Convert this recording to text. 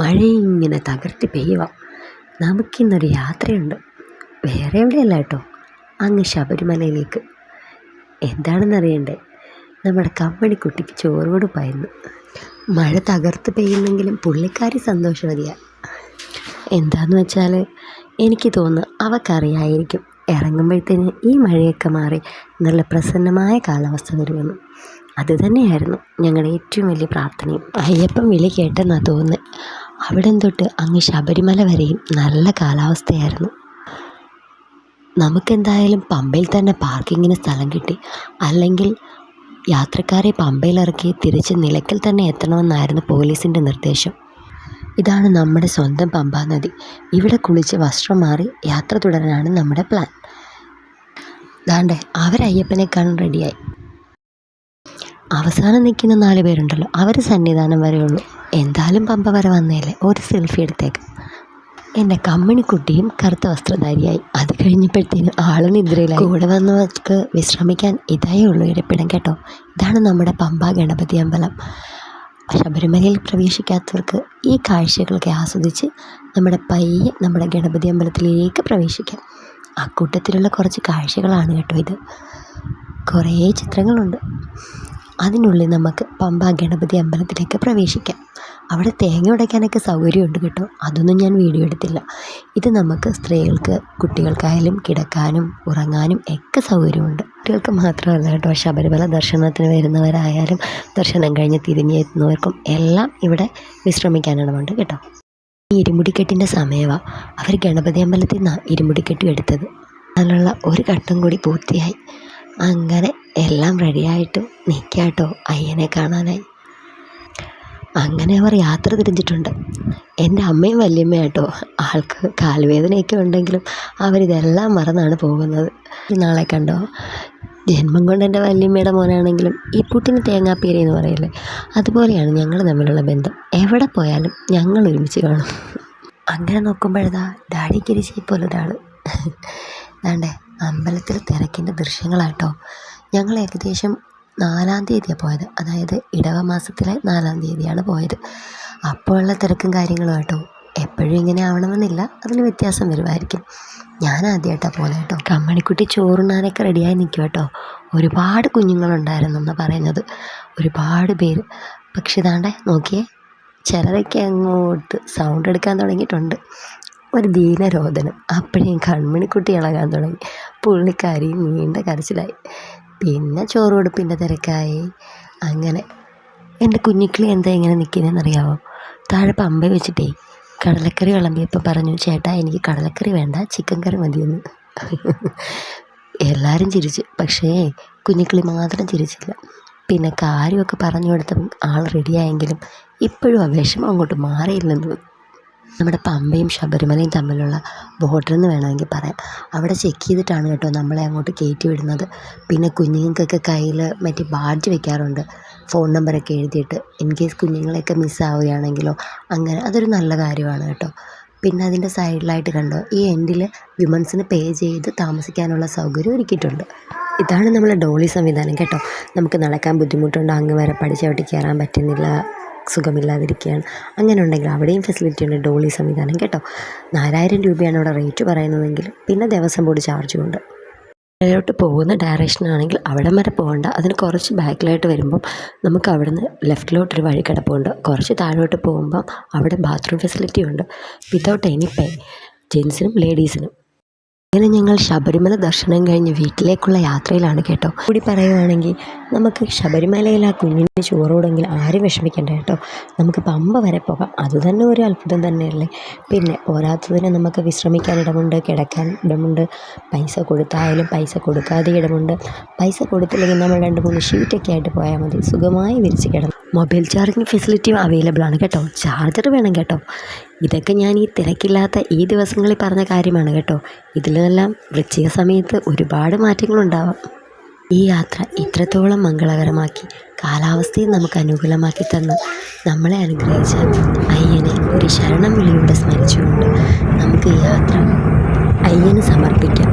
മഴയിങ്ങനെ തകർത്ത് പെയ്യുക. നമുക്കിന്നൊരു യാത്രയുണ്ട്. വേറെ എവിടെയല്ല കേട്ടോ, അങ്ങ് ശബരിമലയിലേക്ക്. എന്താണെന്നറിയണ്ടേ? നമ്മുടെ കമ്മണിക്കുട്ടിക്ക് ചോറോട് പായുന്നു. മഴ തകർത്ത് പെയ്യുന്നെങ്കിലും പുള്ളിക്കാരി സന്തോഷവതിയാണ്. എന്താന്ന് വെച്ചാൽ എനിക്ക് തോന്നുന്നു അവൾക്കറിയായിരിക്കും ഇറങ്ങുമ്പോഴത്തേന് ഈ മഴയൊക്കെ മാറി നല്ല പ്രസന്നമായ കാലാവസ്ഥ വരുമെന്ന്. അതുതന്നെയായിരുന്നു ഞങ്ങളുടെ ഏറ്റവും വലിയ പ്രാർത്ഥനയും. അയ്യപ്പൻ വിളി കേട്ടെന്നാണ് തോന്നുന്നത്. അവിടെ തൊട്ട് അങ്ങ് ശബരിമല വരെയും നല്ല കാലാവസ്ഥയായിരുന്നു. നമുക്കെന്തായാലും പമ്പയിൽ തന്നെ പാർക്കിങ്ങിന് സ്ഥലം കിട്ടി. അല്ലെങ്കിൽ യാത്രക്കാരെ പമ്പയിലിറക്കി തിരിച്ച് നിലയ്ക്കൽ തന്നെ എത്തണമെന്നായിരുന്നു പോലീസിൻ്റെ നിർദ്ദേശം. ഇതാണ് നമ്മുടെ സ്വന്തം പമ്പാ നദി. ഇവിടെ കുളിച്ച് വസ്ത്രം മാറി യാത്ര തുടരാനാണ് നമ്മുടെ പ്ലാൻ. ദാണ്ടെ അവരയ്യപ്പനെ കാണാൻ റെഡിയായി. അവസാനം നിൽക്കുന്ന 4 പേരുണ്ടല്ലോ, അവർ സന്നിധാനം വരെയുള്ളൂ. എന്തായാലും പമ്പ വരെ വന്നേലേ, ഒരു സെൽഫി എടുത്തേക്ക്. എൻ്റെ കമ്മണിക്കുട്ടിയും കറുത്ത വസ്ത്രധാരിയായി. അത് കഴിഞ്ഞപ്പോഴത്തേനും ആള് നിദ്രയിലായി. കൂടെ വന്നവർക്ക് വിശ്രമിക്കാൻ ഇതായേ ഉള്ളൂ ഇരിപ്പിടം കേട്ടോ. ഇതാണ് നമ്മുടെ പമ്പ ഗണപതി അമ്പലം. ശബരിമലയിൽ പ്രവേശിക്കാത്തവർക്ക് ഈ കാഴ്ചകളൊക്കെ ആസ്വദിച്ച് നമ്മുടെ ഗണപതി അമ്പലത്തിലേക്ക് പ്രവേശിക്കാം. അക്കൂട്ടത്തിലുള്ള കുറച്ച് കാഴ്ചകളാണ് കേട്ടോ ഇത്. കുറേ ചിത്രങ്ങളുണ്ട്. അതിനുള്ളിൽ നമുക്ക് പമ്പ ഗണപതി അമ്പലത്തിലേക്ക് പ്രവേശിക്കാം. അവിടെ തേങ്ങ ഉടയ്ക്കാനൊക്കെ സൗകര്യമുണ്ട് കേട്ടോ. അതൊന്നും ഞാൻ വീഡിയോ എടുത്തില്ല. ഇത് നമുക്ക് സ്ത്രീകൾക്ക്, കുട്ടികൾക്കായാലും കിടക്കാനും ഉറങ്ങാനും ഒക്കെ സൗകര്യമുണ്ട്. കുട്ടികൾക്ക് മാത്രമല്ല കേട്ടോ, ശബരിമല ദർശനത്തിന് വരുന്നവരായാലും ദർശനം കഴിഞ്ഞ് തിരിഞ്ഞെത്തുന്നവർക്കും എല്ലാം ഇവിടെ വിശ്രമിക്കാനിടമുണ്ട് കേട്ടോ. ഈ ഇരുമുടിക്കെട്ടിൻ്റെ സമയമാണ്. അവർ ഗണപതി അമ്പലത്തിൽ നിന്നാണ് ഇരുമുടിക്കെട്ട് എടുത്തത്. അതിനുള്ള ഒരു ഘട്ടം കൂടി പൂർത്തിയായി. അങ്ങനെ എല്ലാം റെഡിയായിട്ട് നിൽക്കാട്ടോ അയ്യനെ കാണാനായി. അങ്ങനെ അവർ യാത്ര തിരിഞ്ഞിട്ടുണ്ട്. എൻ്റെ അമ്മയും വല്യമ്മയാട്ടോ. ആൾക്ക് കാൽവേദനയൊക്കെ ഉണ്ടെങ്കിലും അവരിതെല്ലാം മറന്നാണ് പോകുന്നത്. നാളെ കണ്ടോ, ജന്മം കൊണ്ട് എൻ്റെ വല്യമ്മയുടെ മോനാണെങ്കിലും ഈ പുട്ടിന് തേങ്ങാപ്പീര എന്ന് പറയില്ലേ, അതുപോലെയാണ് ഞങ്ങൾ തമ്മിലുള്ള ബന്ധം. എവിടെ പോയാലും ഞങ്ങൾ ഒരുമിച്ച് കാണും. അങ്ങനെ നോക്കുമ്പോഴതാ ഡാഡി കിരിശയെ പോലെ ഒരാൾ. ദാണ്ടേ അമ്പലത്തിൽ തിരക്കിൻ്റെ ദൃശ്യങ്ങളാട്ടോ. ഞങ്ങൾ ഏകദേശം 4-ാം തീയതിയാണ് പോയത്. അതായത് ഇടവ മാസത്തിലെ 4-ാം തീയതിയാണ് പോയത്. അപ്പോഴുള്ള തിരക്കും കാര്യങ്ങളും കേട്ടോ. എപ്പോഴും ഇങ്ങനെ ആവണമെന്നില്ല, അതിന് വ്യത്യാസം വരുമായിരിക്കും. ഞാൻ ആദ്യമായിട്ടാണ് പോലെ കേട്ടോ. കമ്മണിക്കുട്ടി ചോറുണ്ണാനൊക്കെ റെഡിയായി നിൽക്കും കേട്ടോ. ഒരുപാട് കുഞ്ഞുങ്ങളുണ്ടായിരുന്നെന്ന് പറയുന്നത്, ഒരുപാട് പേര്. പക്ഷെ ഇതാണ്ടേ നോക്കിയേ, ചിലരൊക്കെ അങ്ങോട്ട് സൗണ്ട് എടുക്കാൻ തുടങ്ങിയിട്ടുണ്ട്. ഒരു ദീനരോധനം. അപ്പോഴേയും കൺമണിക്കുട്ടി ഇളകാൻ തുടങ്ങി. പുള്ളിക്കാരി നീണ്ട കരച്ചിലായി. പിന്നെ ചോറ് കൊടുപ്പിൻ്റെ തിരക്കായി. അങ്ങനെ എൻ്റെ കുഞ്ഞിക്കിളി എന്താ ഇങ്ങനെ നിൽക്കുന്നതെന്നറിയാമോ? താഴെ പമ്പ വെച്ചിട്ടേ കടലക്കറി വിളമ്പിയപ്പോൾ പറഞ്ഞു, ചേട്ടാ എനിക്ക് കടലക്കറി വേണ്ട, ചിക്കൻ കറി മതിയെന്ന്. എല്ലാവരും ചിരിച്ചു. പക്ഷേ കുഞ്ഞിക്കിളി മാത്രം ചിരിച്ചില്ല. പിന്നെ കാര്യമൊക്കെ പറഞ്ഞു കൊടുത്ത ആൾ റെഡിയായെങ്കിലും ഇപ്പോഴും ആ വിഷമം അങ്ങോട്ട് മാറിയില്ലെന്ന്. നമ്മുടെ പമ്പയും ശബരിമലയും തമ്മിലുള്ള ബോർഡറെന്ന് വേണമെങ്കിൽ പറയാം. അവിടെ ചെക്ക് ചെയ്തിട്ടാണ് കേട്ടോ നമ്മളെ അങ്ങോട്ട് കയറ്റി വിടുന്നത്. പിന്നെ കുഞ്ഞുങ്ങൾക്കൊക്കെ കയ്യിൽ മറ്റേ ബാഡ്ജ് വെക്കാറുണ്ട്, ഫോൺ നമ്പറൊക്കെ എഴുതിയിട്ട്. ഇൻ കേസ് കുഞ്ഞുങ്ങളെയൊക്കെ മിസ്സാവുകയാണെങ്കിലോ അങ്ങനെ, അതൊരു നല്ല കാര്യമാണ് കേട്ടോ. പിന്നെ അതിൻ്റെ സൈഡിലായിട്ട് കണ്ടോ, ഈ എൻഡിൽ വിമൻസിന് പേ ചെയ്ത് താമസിക്കാനുള്ള സൗകര്യം ഒരുക്കിയിട്ടുണ്ട്. ഇതാണ് നമ്മളെ ഡോളി സംവിധാനം കേട്ടോ. നമുക്ക് നടക്കാൻ ബുദ്ധിമുട്ടുണ്ട്, അങ്ങ് വരെ പഠിച്ചവിട്ട് കയറാൻ പറ്റുന്നില്ല, സുഖമില്ലാതിരിക്കുകയാണ്, അങ്ങനെ ഉണ്ടെങ്കിൽ അവിടെയും ഫെസിലിറ്റി ഉണ്ട്, ഡോളി സംവിധാനം കേട്ടോ. 4000 രൂപയാണ് അവിടെ റേറ്റ് പറയുന്നതെങ്കിൽ പിന്നെ ദേവസ്വം ബോർഡ് ചാർജും ഉണ്ട്. മേലോട്ട് പോകുന്ന ഡയറക്ഷനാണെങ്കിൽ അവിടം വരെ പോകണ്ട, അതിന് കുറച്ച് ബാക്കിലായിട്ട് വരുമ്പം നമുക്ക് അവിടെ നിന്ന് ലെഫ്റ്റിലോട്ടൊരു വഴി കിടപ്പുണ്ട്. കുറച്ച് താഴോട്ട് പോകുമ്പം അവിടെ ബാത്റൂം ഫെസിലിറ്റി ഉണ്ട്, വിതൗട്ട് എനി പേ, ജെൻസിനും ലേഡീസിനും. അങ്ങനെ ഞങ്ങൾ ശബരിമല ദർശനം കഴിഞ്ഞ് വീട്ടിലേക്കുള്ള യാത്രയിലാണ് കേട്ടോ. കൂടി പറയുകയാണെങ്കിൽ നമുക്ക് ശബരിമലയിൽ ആ കുഞ്ഞിന് ചോറോടെങ്കിൽ ആരും വിഷമിക്കണ്ട കേട്ടോ. നമുക്ക് പമ്പ വരെ പോകാം, അതുതന്നെ ഒരു അത്ഭുതം തന്നെയല്ലേ. പിന്നെ പോരാത്തതിന് നമുക്ക് വിശ്രമിക്കാൻ ഇടമുണ്ട്, കിടക്കാൻ ഇടമുണ്ട്, പൈസ കൊടുത്തായാലും പൈസ കൊടുക്കാതെ ഇടമുണ്ട്. പൈസ കൊടുത്തില്ലെങ്കിൽ നമ്മൾ 2-3 ഷീറ്റൊക്കെ ആയിട്ട് പോയാൽ മതി, സുഖമായി വിരിച്ച് കിടന്നു. മൊബൈൽ ചാർജിങ് ഫെസിലിറ്റിയും അവൈലബിൾ ആണ് കേട്ടോ. ചാർജർ വേണം കേട്ടോ. ഇതൊക്കെ ഞാൻ ഈ തിരക്കില്ലാത്ത ഈ ദിവസങ്ങളിൽ പറഞ്ഞ കാര്യമാണ് കേട്ടോ. ഇതിലെല്ലാം വൃശ്ചിക സമയത്ത് ഒരുപാട് മാറ്റങ്ങളുണ്ടാവാം. ഈ യാത്ര ഇത്രത്തോളം മംഗളകരമാക്കി കാലാവസ്ഥയും നമുക്ക് അനുകൂലമാക്കി തന്ന് നമ്മളെ അനുഗ്രഹിച്ച അയ്യനെ ഒരു ശരണം വിളിയോടെ സ്മരിച്ചുകൊണ്ട് നമുക്ക് ഈ യാത്ര അയ്യന് സമർപ്പിക്കാം.